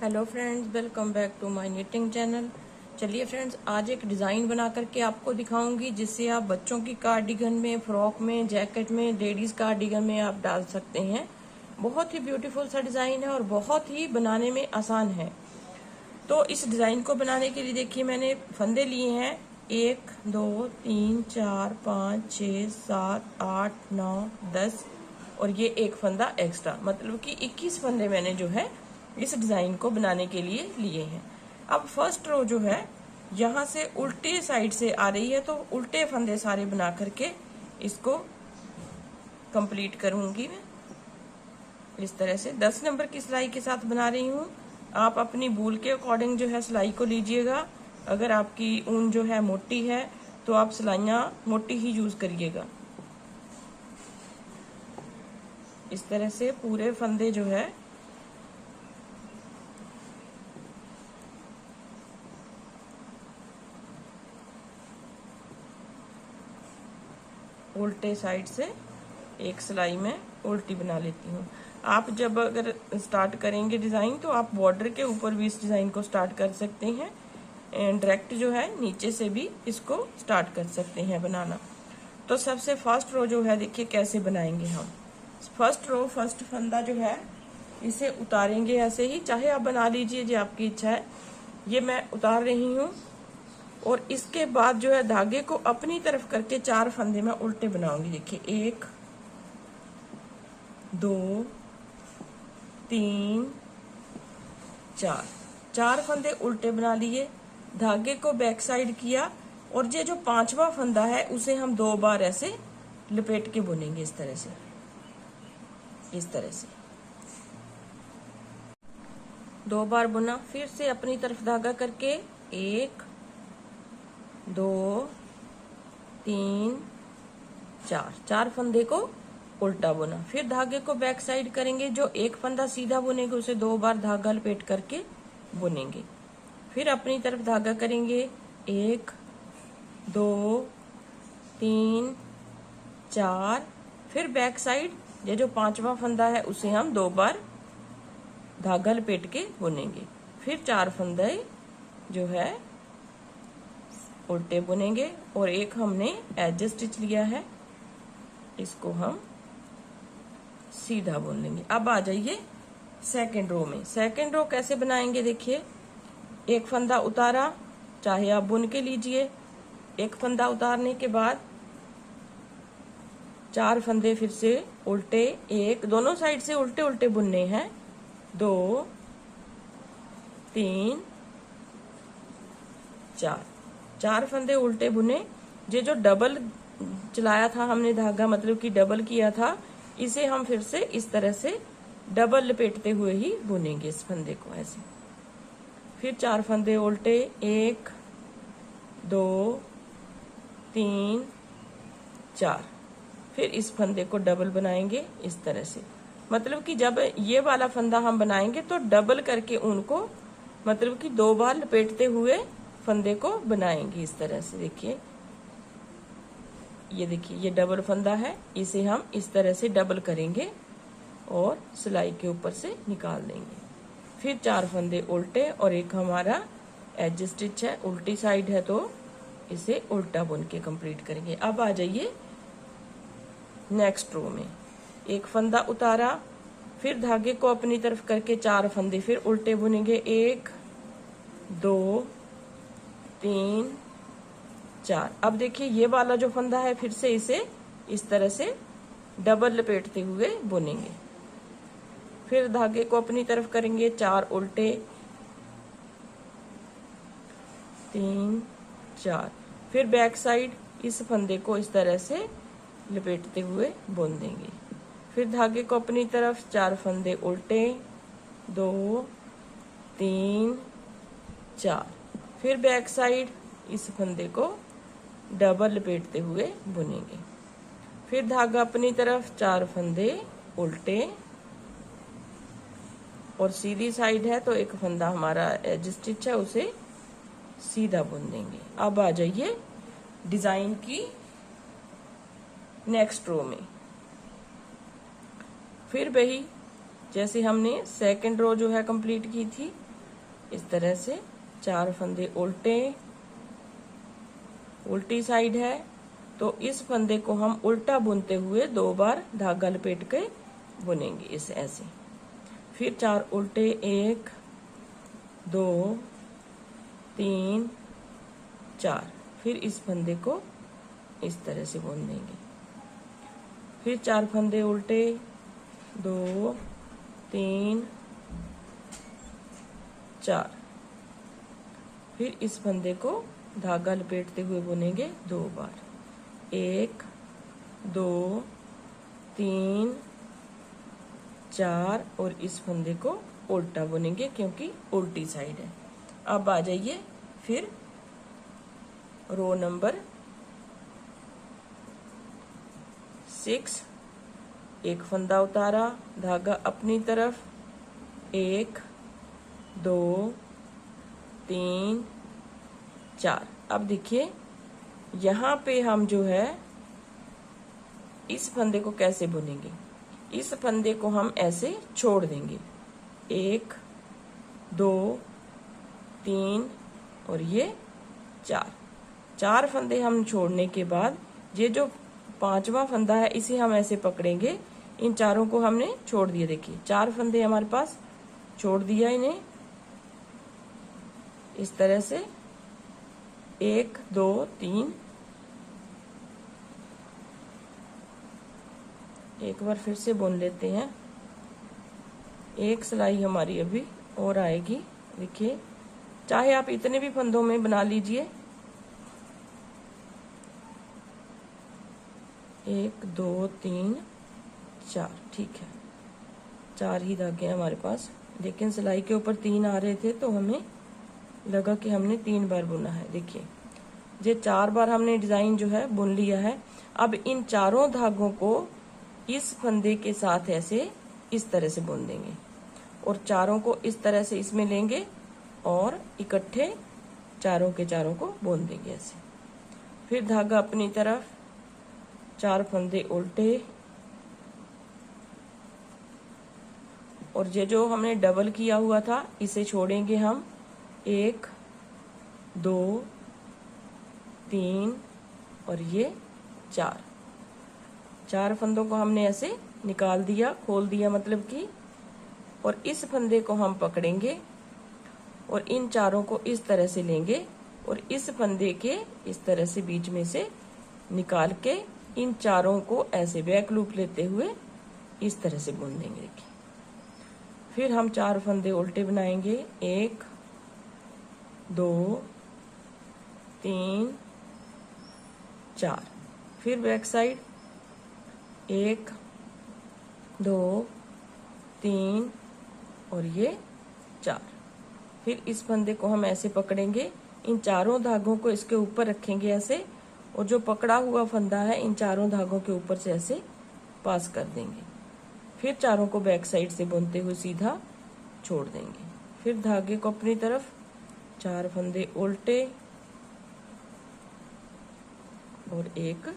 Hello friends, welcome back to my knitting channel. चलिए friends, आज एक डिज़ाइन बना करके आपको दिखाऊंगी जिससे आप बच्चों की कार्डिगन में, फ्रॉक में, जैकेट में, लेडीज कार्डिगन में आप डाल सकते हैं। बहुत ही ब्यूटीफुल सा डिज़ाइन है और बहुत ही बनाने में आसान है। तो इस डिज़ाइन को बनाने के लिए देखिए, मैंने फंदे लिए हैं 1 2 3 4 5 6 7 8 9 10 और ये एक फंदा एक्स्ट्रा, मतलब कि 21 फंदे मैंने जो है इस डिजाइन को बनाने के लिए लिए हैं। अब फर्स्ट रो जो है यहाँ से उल्टे साइड से आ रही है, तो उल्टे फंदे सारे बना करके इसको कंप्लीट करूंगी मैं। इस तरह से 10 नंबर की सिलाई के साथ बना रही हूँ। आप अपनी बूल के अकॉर्डिंग जो है सिलाई को लीजिएगा। अगर आपकी ऊन जो है मोटी है तो आप सिलाइयाँ मोटी ही यूज करिएगा। इस तरह से पूरे फंदे जो है उल्टे साइड से एक सिलाई में उल्टी बना लेती हूँ। आप जब अगर स्टार्ट करेंगे डिज़ाइन तो आप बॉर्डर के ऊपर भी इस डिज़ाइन को स्टार्ट कर सकते हैं। डायरेक्ट जो है नीचे से भी इसको स्टार्ट कर सकते हैं बनाना। तो सबसे फर्स्ट रो जो है देखिए कैसे बनाएंगे हम। फर्स्ट रो, फर्स्ट फंदा जो है इसे उतारेंगे ऐसे ही, चाहे आप बना लीजिए जो आपकी इच्छा है। ये मैं उतार रही हूँ और इसके बाद जो है धागे को अपनी तरफ करके 4 फंदे में उल्टे बनाऊंगी। देखिए 1 2 3 4 फंदे उल्टे बना लिए, धागे को बैक साइड किया और ये जो 5वां फंदा है उसे हम 2 बार ऐसे लपेट के बुनेंगे। इस तरह से 2 बार बुना, फिर से अपनी तरफ धागा करके 1 2 3 4 फंदे को उल्टा बुना, फिर धागे को बैक साइड करेंगे। जो एक फंदा सीधा बुनेंगे उसे 2 बार धागा लपेट करके बुनेंगे। फिर अपनी तरफ धागा करेंगे 1 2 3 4, फिर बैक साइड ये जो 5वां फंदा है उसे हम 2 बार धागा लपेट के बुनेंगे। फिर 4 फंदे जो है उल्टे बुनेंगे और एक हमने एज स्टिच लिया है, इसको हम सीधा बुन लेंगे। अब आ जाइए सेकंड रो में। सेकंड रो कैसे बनाएंगे देखिए, एक फंदा उतारा, चाहे आप बुन के लीजिए। एक फंदा उतारने के बाद 4 फंदे फिर से उल्टे, एक दोनों साइड से उल्टे उल्टे बुनने हैं। 2 3 4 फंदे उल्टे बुने। ये जो डबल चलाया था हमने धागा, मतलब कि डबल किया था, इसे हम फिर से इस तरह से डबल लपेटते हुए ही बुनेंगे इस फंदे को ऐसे। फिर 4 फंदे उल्टे, 1 2 3 4, फिर इस फंदे को डबल बनाएंगे इस तरह से। मतलब कि जब ये वाला फंदा हम बनाएंगे तो डबल करके उनको, मतलब कि 2 बार लपेटते हुए फंदे को बनाएंगे इस तरह से। देखिए ये देखिए, ये डबल फंदा है, इसे हम इस तरह से डबल करेंगे और सिलाई के ऊपर से निकाल देंगे। फिर 4 फंदे उल्टे और एक हमारा एज स्टिच है, उल्टी साइड है तो इसे उल्टा बुन के कंप्लीट करेंगे। अब आ जाइए नेक्स्ट रो में। एक फंदा उतारा, फिर धागे को अपनी तरफ करके 4 फंदे फिर उल्टे बुनेंगे। 1 2 3 4। अब देखिए ये वाला जो फंदा है फिर से इसे इस तरह से डबल लपेटते हुए बुनेंगे। फिर धागे को अपनी तरफ करेंगे, 4 उल्टे, 3 4, फिर बैक साइड इस फंदे को इस तरह से लपेटते हुए बुन देंगे। फिर धागे को अपनी तरफ, 4 फंदे उल्टे, 2 3 4, फिर बैक साइड इस फंदे को डबल लपेटते हुए बुनेंगे। फिर धागा अपनी तरफ, 4 फंदे उल्टे और सीधी साइड है तो एक फंदा हमारा एज स्टिच है उसे सीधा बुन देंगे। अब आ जाइए डिजाइन की नेक्स्ट रो में। फिर वही जैसे हमने सेकंड रो जो है कंप्लीट की थी, इस तरह से 4 फंदे उल्टी साइड है, तो इस फंदे को हम उल्टा बुनते हुए 2 बार धागा लपेट के बुनेंगे इस ऐसे। फिर 4 उल्टे, 1 2 3 4। फिर इस फंदे को इस तरह से बुन देंगे। फिर 4 फंदे उल्टे, 2 3 4। फिर इस फंदे को धागा लपेटते हुए बुनेंगे 2 बार, 1 2 3 4, और इस फंदे को उल्टा बुनेंगे क्योंकि उल्टी साइड है। अब आ जाइए फिर रो नंबर 6। एक फंदा उतारा, धागा अपनी तरफ, 1 2 3 4। अब देखिए यहाँ पे हम जो है इस फंदे को कैसे बुनेंगे। इस फंदे को हम ऐसे छोड़ देंगे, 1 2 3 और ये 4 फंदे हम छोड़ने के बाद ये जो 5वां फंदा है इसे हम ऐसे पकड़ेंगे। इन 4 को हमने छोड़ दिया। देखिए 4 फंदे हमारे पास छोड़ दिया इन्हें इस तरह से, 1 2 3। एक बार फिर से बुन लेते हैं। एक सिलाई हमारी अभी और आएगी। देखिए चाहे आप इतने भी फंदों में बना लीजिए, 1 2 3 4, ठीक है। 4 ही धागे हमारे पास, लेकिन सिलाई के ऊपर 3 आ रहे थे तो हमें लगा कि हमने 3 बार बुना है। देखिए ये 4 बार हमने डिजाइन जो है बुन लिया है। अब इन 4 धागों को इस फंदे के साथ ऐसे इस तरह से बुन देंगे और 4 को इस तरह से इसमें लेंगे और इकट्ठे 4 के 4 को बुन देंगे ऐसे। फिर धागा अपनी तरफ, 4 फंदे उल्टे, और ये जो हमने डबल किया हुआ था इसे छोड़ेंगे हम, 1 2 3 और ये 4 फंदों को हमने ऐसे निकाल दिया, खोल दिया मतलब कि, और इस फंदे को हम पकड़ेंगे और इन 4 को इस तरह से लेंगे और इस फंदे के इस तरह से बीच में से निकाल के इन 4 को ऐसे बैक लूप लेते हुए इस तरह से बुन देंगे। फिर हम 4 फंदे उल्टे बनाएंगे, 1 2 3 4। फिर बैक साइड, 1 2 3 और ये 4। फिर इस फंदे को हम ऐसे पकड़ेंगे, इन 4 धागों को इसके ऊपर रखेंगे ऐसे, और जो पकड़ा हुआ फंदा है इन 4 धागों के ऊपर से ऐसे पास कर देंगे। फिर 4 को बैक साइड से बुनते हुए सीधा छोड़ देंगे। फिर धागे को अपनी तरफ, 4 फंदे उल्टे और 1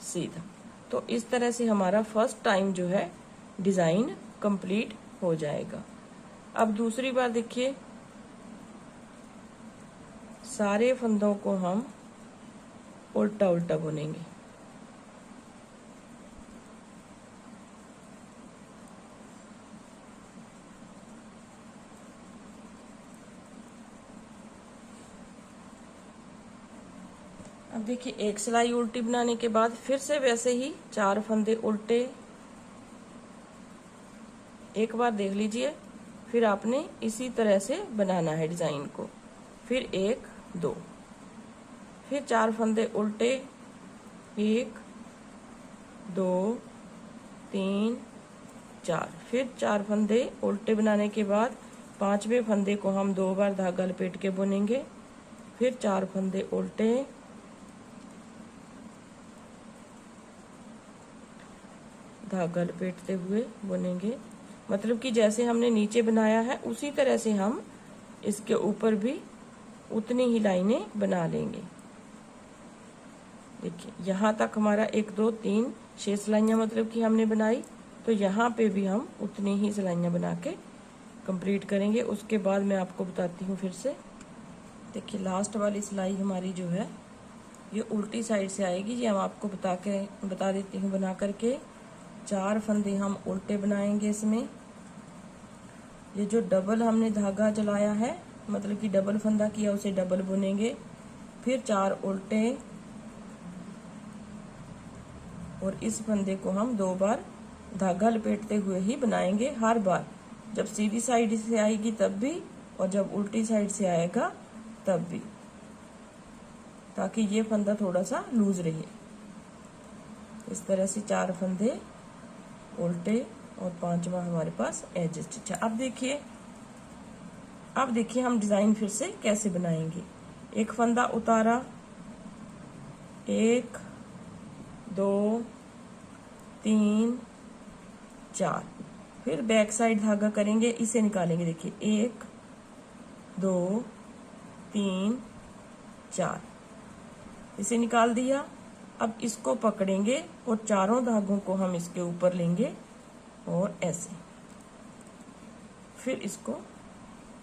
सीधा। तो इस तरह से हमारा फर्स्ट टाइम जो है डिजाइन कंप्लीट हो जाएगा। अब दूसरी बार देखिए, सारे फंदों को हम उल्टा उल्टा बुनेंगे। अब देखिए एक सिलाई उल्टी बनाने के बाद फिर से वैसे ही 4 फंदे उल्टे, एक बार देख लीजिए, फिर आपने इसी तरह से बनाना है डिजाइन को। फिर 1 2, फिर 4 फंदे उल्टे, 1 2 3 4। फिर 4 फंदे उल्टे बनाने के बाद 5वें फंदे को हम 2 बार धागा लपेट के बुनेंगे। फिर 4 फंदे उल्टे, धागा लपेटते हुए बुनेंगे। मतलब कि जैसे हमने नीचे बनाया है उसी तरह से हम इसके ऊपर भी उतनी ही लाइनें बना लेंगे। देखिए यहाँ तक हमारा 1 2 3 6 सिलाइयाँ मतलब कि हमने बनाई, तो यहाँ पे भी हम उतनी ही सिलाइयाँ बना के कंप्लीट करेंगे। उसके बाद मैं आपको बताती हूँ फिर से। देखिए लास्ट वाली सिलाई हमारी जो है ये उल्टी साइड से आएगी। ये हम आपको बता देती हूँ बना करके। 4 फंदे हम उल्टे बनाएंगे इसमें। ये जो डबल हमने धागा चलाया है, मतलब कि डबल फंदा किया, उसे डबल बुनेंगे। फिर 4 उल्टे और इस फंदे को हम 2 बार धागा लपेटते हुए ही बनाएंगे हर बार। जब सीधी साइड से आएगी तब भी और जब उल्टी साइड से आएगा तब भी, ताकि ये फंदा थोड़ा सा लूज रहे। इस तरह से 4 फंदे उल्टे और 5वां हमारे पास एज स्टिच है। अब देखिए हम डिजाइन फिर से कैसे बनाएंगे। एक फंदा उतारा, 1 2 3 4, फिर बैक साइड धागा करेंगे, इसे निकालेंगे। देखिए 1 2 3 4, इसे निकाल दिया। अब इसको पकड़ेंगे और चारों धागों को हम इसके ऊपर लेंगे और ऐसे, फिर इसको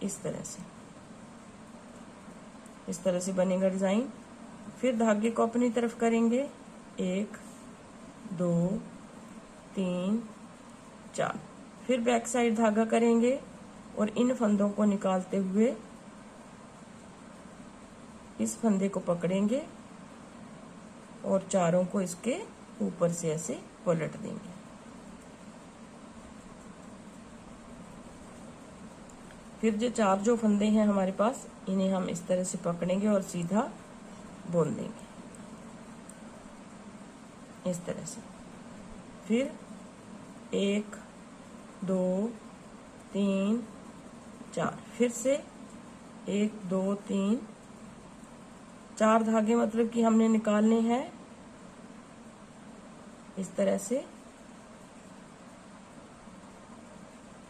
इस तरह से बनेगा डिजाइन। फिर धागे को अपनी तरफ करेंगे, 1 2 3 4, फिर बैक साइड धागा करेंगे और इन फंदों को निकालते हुए इस फंदे को पकड़ेंगे और चारों को इसके ऊपर से ऐसे पलट देंगे। फिर जो फंदे हैं हमारे पास, इन्हें हम इस तरह से पकड़ेंगे और सीधा बुन देंगे इस तरह से। फिर 1 2 3 4, फिर से 1 2 3 4 धागे मतलब कि हमने निकालने हैं इस तरह से,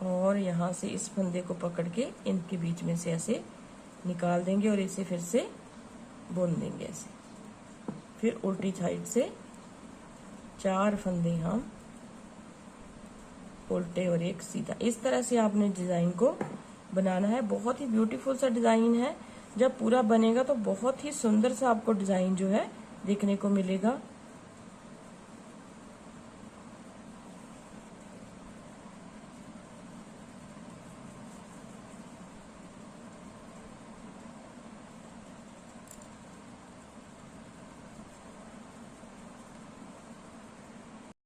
और यहाँ से इस फंदे को पकड़ के इनके बीच में से ऐसे निकाल देंगे और इसे फिर से बुन देंगे ऐसे। फिर उल्टी साइड से 4 फंदे हम उल्टे और 1 सीधा। इस तरह से आपने डिजाइन को बनाना है। बहुत ही ब्यूटीफुल सा डिजाइन है। जब पूरा बनेगा तो बहुत ही सुंदर सा आपको डिजाइन जो है देखने को मिलेगा।